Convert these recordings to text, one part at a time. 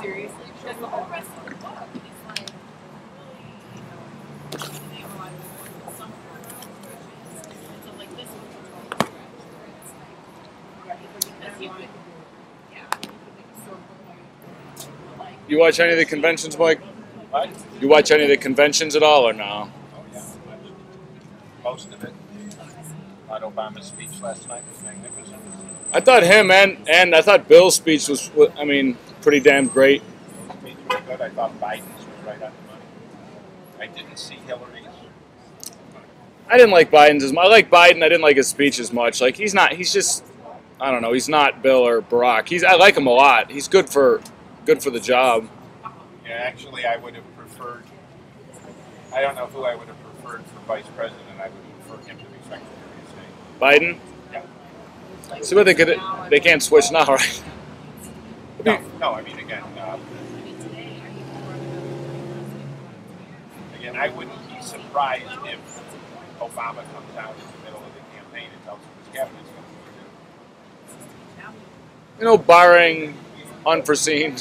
Seriously, because the whole rest of the book is like really, some so like this one because you could, yeah, you could make a story like. You watch any of the conventions, Mike? What? You watch any of the conventions at all, or no? Oh, yeah. Most of it. Thought Obama's speech last night was magnificent. I thought him and I thought Bill's speech was, I mean, pretty damn great. Speech was good. I thought Biden's was right on the money. I didn't see Hillary's. I didn't like Biden's as much. I like Biden. I didn't like his speech as much. Like he's just, I don't know. He's not Bill or Barack. I like him a lot. He's good for the job. Yeah, actually, I would have preferred. I don't know who I would have preferred for vice president. I would prefer him to be Secretary of State. Biden. Yeah. See what they could. They can't switch now, right? No. I mean, again, I wouldn't be surprised if Obama comes out in the middle of the campaign and tells him his cabinet's going to do. You know, barring unforeseen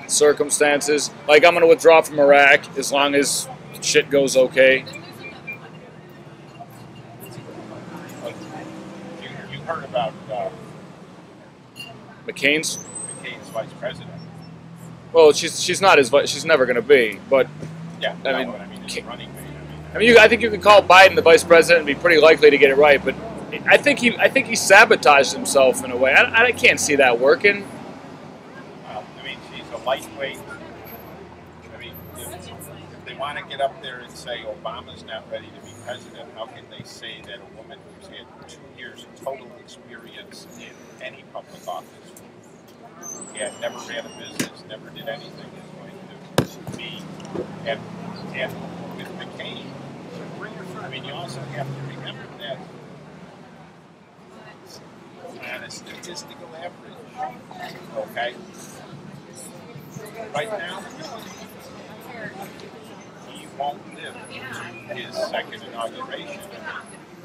circumstances, like I'm going to withdraw from Iraq as long as shit goes okay. You heard about McCain's vice president. Well, she's not she's never going to be, but Yeah, I I mean, mean, it's running mate. I think you can call Biden the vice president and be pretty likely to get it right, but I think he sabotaged himself in a way. I can't see that working. I mean, she's a lightweight. I mean, if they want to get up there and say Obama's not ready to be president, how can they say that a woman who's had 2 years of total experience in any public office, yeah, never ran a business, never did anything, is going to be, and with McCain, I mean, you also have to remember that on a statistical average, okay, right now, he won't live to his second inauguration.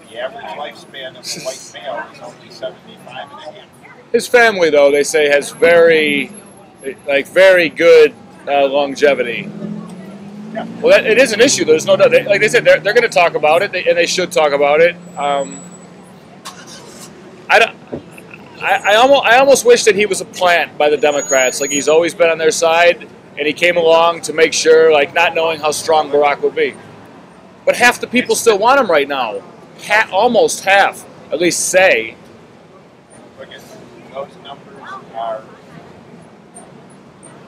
The average lifespan of a white male is only 75 and a half. His family, though, they say has very good longevity. Yeah. Well, it is an issue. There's no doubt. Like they said, they're going to talk about it, and they should talk about it. I almost wish that he was a plant by the Democrats. Like he's always been on their side, and he came along to make sure, like not knowing how strong Barack will be. But half the people still want him right now. Almost half, at least say. Look at those numbers are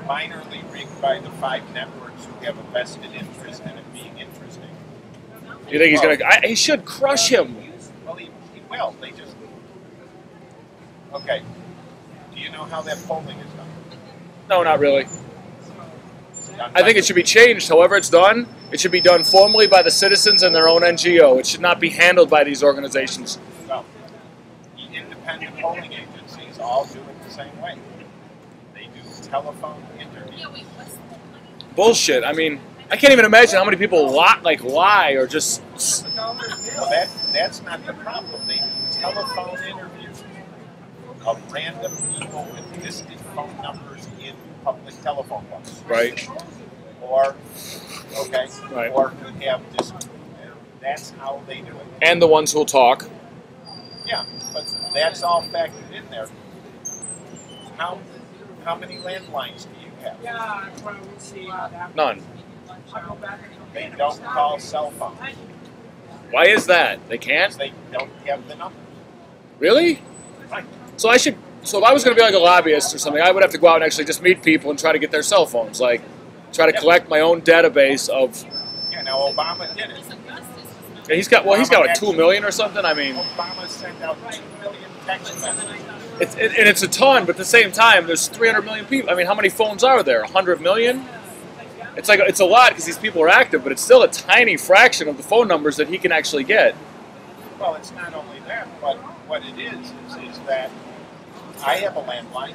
minorly rigged by the 5 networks who have a vested interest in it being interesting. You think he's going to? He should crush him. Well, he will. They just. Okay. Do you know how that polling is done? No, not really. I think it should be changed. However it's done, it should be done formally by the citizens and their own NGO. It should not be handled by these organizations. No. The independent polling agencies all do it the same way. They do telephone interviews. Bullshit. I mean, I can't even imagine how many people lie or just. Well, that's not the problem. They do telephone interviews of random people with listed phone numbers in public telephone books. Right. Or, okay, Right. or who have this. That's how they do it. And the ones who'll talk. Yeah, but that's all factored in there. How many landlines do you have? None. They don't call cell phones. Why is that? They can't? They don't have the numbers. Really? Right. So if I was going to be like a lobbyist or something, I would have to go out and actually just meet people and try to get their cell phones. Like, try to collect my own database of. Yeah, now Obama did it. Yeah, he's got what 2 million or something. I mean, Obama sent out 2 million text messages. it's a ton, but at the same time, there's 300 million people. I mean, how many phones are there? 100 million? It's a lot because these people are active, but it's still a tiny fraction of the phone numbers that he can actually get. Well, it's not only that, but what it is that I have a landline.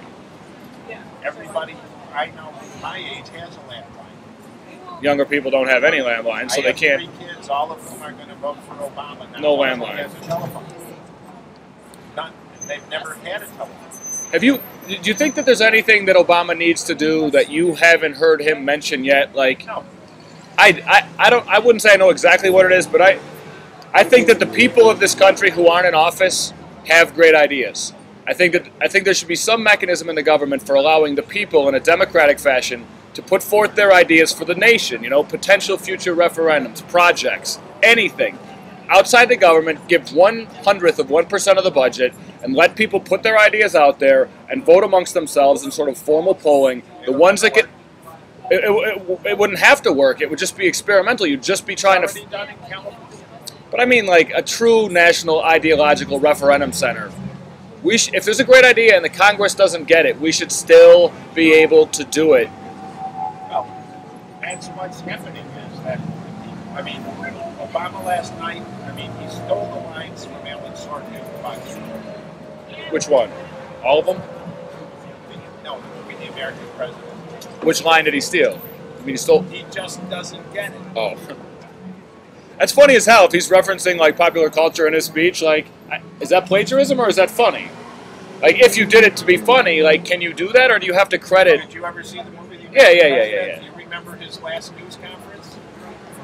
Everybody I know my age has a landline. Younger people don't have any landlines, so I they have can't. 3 kids, all of whom are going to vote for Obama now. No One of them landline. has a telephone. They've never had a telephone. Do you think that there's anything that Obama needs to do that you haven't heard him mention yet? Like, No. I wouldn't say I know exactly what it is, but I think that the people of this country who aren't in office have great ideas. I think there should be some mechanism in the government for allowing the people in a democratic fashion to put forth their ideas for the nation, you know, potential future referendums, projects, anything. Outside the government, give 1/100th of 1% of the budget and let people put their ideas out there and vote amongst themselves in sort of formal polling. The ones that get... It wouldn't have to work. It would just be experimental. You'd just be trying Already to... done in California. But I mean, like, a true national ideological referendum center. If there's a great idea and the Congress doesn't get it, we should still be able to do it. Well, that's what's happening is that, I mean, Obama last night, I mean, he stole the lines from Alan Sorkin about Which one? All of them? no, the American president. Which line did he steal? I mean, he stole... He just doesn't get it. Oh. That's funny as hell if he's referencing, like, popular culture in his speech. Like, is that plagiarism or is that funny? Like, if you did it to be funny, like, can you do that or do you have to credit... Did you ever see the movie? Yeah. Do you remember his last news conference?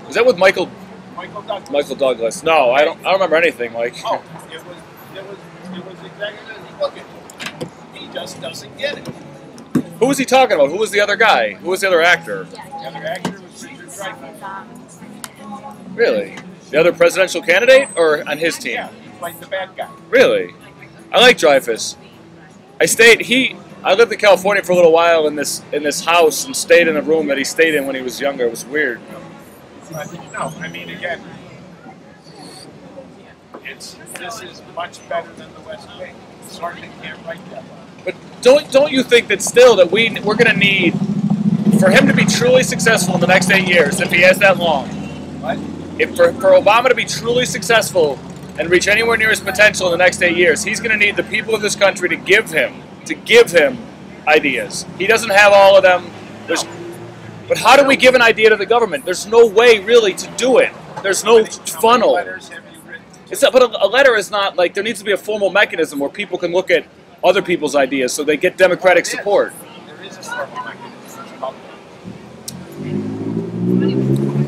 Is that with Michael Douglas. Michael Douglas? No, I don't remember anything. Like, Oh, it was exactly look at him. He just doesn't get it. who was he talking about? Who was the other guy? Who was the other actor? The other actor was Richard Dreyfuss. Really? The other presidential candidate or on his team? Yeah, he played the bad guy. Really? I like Dreyfus. I lived in California for a little while in this house and stayed in a room that he stayed in when he was younger. It was weird. But no, I mean again, this is much better than the West Wing. Sorkin can't write that one. But don't you think that still that we're going to need for him to be truly successful in the next 8 years, if he has that long? What? If for Obama to be truly successful and reach anywhere near his potential in the next 8 years, he's going to need the people of this country to give him ideas. He doesn't have all of them. But how do we give an idea to the government? There's no way really to do it. There's no How many funnel. letters have you written? But a letter is not like, there needs to be a formal mechanism where people can look at other people's ideas so they get democratic support. There is a formal mechanism. It's called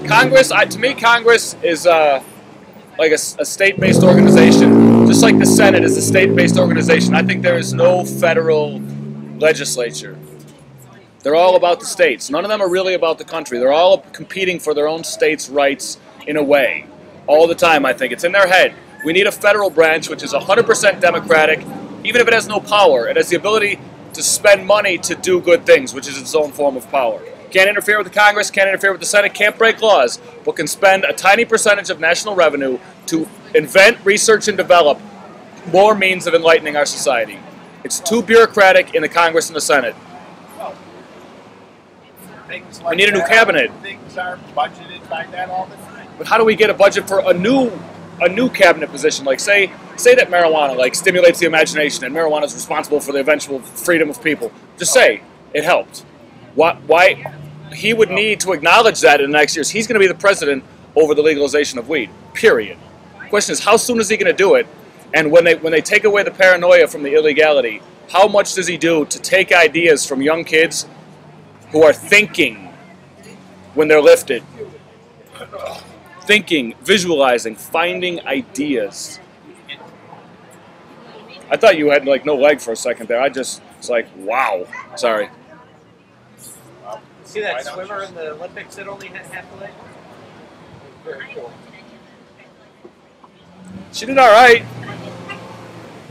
Congress, to me, Congress is like a state-based organization, just like the Senate is a state-based organization. I think there is no federal legislature. They're all about the states. None of them are really about the country. They're all competing for their own states' rights in a way. All the time, I think. It's in their head. We need a federal branch which is 100% democratic, even if it has no power. It has the ability to spend money to do good things, which is its own form of power. Can't interfere with the Congress, can't interfere with the Senate, can't break laws, but can spend a tiny percentage of national revenue to invent, research, and develop more means of enlightening our society. It's too bureaucratic in the Congress and the Senate. well, things like We need a new that, cabinet. Things are budgeted by that all the time. But how do we get a budget for a new cabinet position? Like say that marijuana like stimulates the imagination and marijuana is responsible for the eventual freedom of people. Just say it helped. Why he would need to acknowledge that in the next years. He's going to be the president over the legalization of weed. Period. The question is, how soon is he going to do it? And when they take away the paranoia from the illegality, how much does he do to take ideas from young kids who are thinking when they're lifted? Thinking, visualizing, finding ideas. I thought you had like no leg for a second there. It's like, wow. Sorry. See Why that don't swimmer you- in the Olympics that only had half a leg? Very cool. She did all right.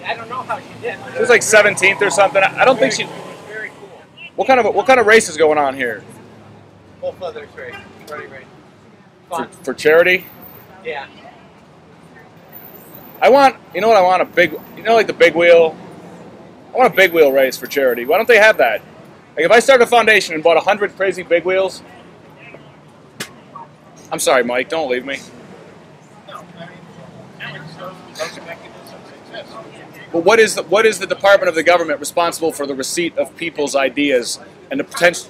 I don't know how she did. But She was like 17th or something. I don't think she. It was very cool. What kind of race is going on here? Full feathers race. Running race. For, Fun. for charity? Yeah. You know what I want? Like the big wheel? I want a big wheel race for charity. Why don't they have that? Like if I started a foundation and bought 100 crazy big wheels. I'm sorry, Mike, don't leave me. No, I mean, those mechanisms exist. But what is the department of the government responsible for the receipt of people's ideas and the potential?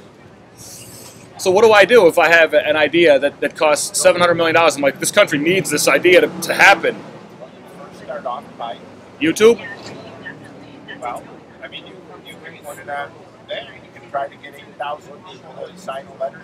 So what do I do if I have an idea that costs $700 million? I'm like, this country needs this idea to happen. First start off by, YouTube? well, I mean, you can put it on there. You can try to get 8,000 people to sign a letter